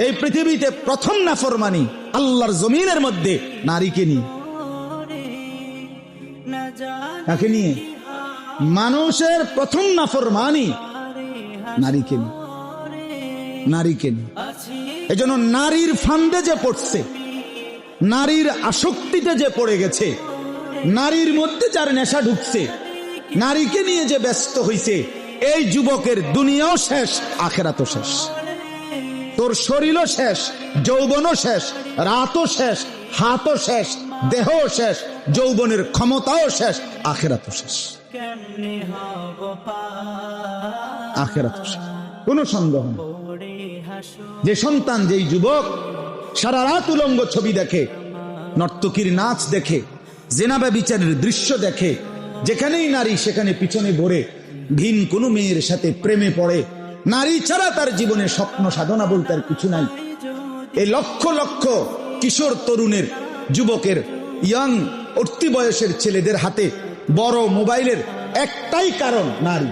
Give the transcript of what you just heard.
এই পৃথিবীতে প্রথম নাফরমানি আল্লাহর জমিনের মধ্যে নারীকে নিয়ে। কাকে নিয়ে? মানুষের প্রথম নাফরমানি নারীকে নিয়ে, নারীকে নিয়ে। এজন্য নারীর ফান্দে যে পড়ছে, নারীর আসক্তিতে যে পড়ে গেছে, নারীর মধ্যে যার নেশা ঢুকছে, নারীকে নিয়ে যে ব্যস্ত হইছে, এই যুবকের দুনিয়াও শেষ, আখেরাতও শেষ। তোর শরীরও শেষ, যৌবনও শেষ, রাতও শেষ, হাতও শেষ, দেহও শেষ, যৌবনের ক্ষমতাও শেষ, আখেরাতও শেষ। আখেরাতও শেষ, কোনো সন্দেহ নেই। যে সন্তান, যেই যুবক সারা রাত উলঙ্গ ছবি দেখে, নর্তকীর নাচ দেখে, জেনা ব্যভিচারের দৃশ্য দেখে, যেখানেই নারী সেখানে পিছনে ঘোরে, ভিন কোনো মেয়ের সাথে প্রেমে পড়ে, নারী ছাড়া তার জীবনে স্বপ্ন সাধনা বলতে আর কিছু নাই। এই লক্ষ লক্ষ কিশোর তরুণের, যুবকের, ইয়াং উঠতি বয়সের ছেলেদের হাতে বড় মোবাইলের একটাই কারণ নারী।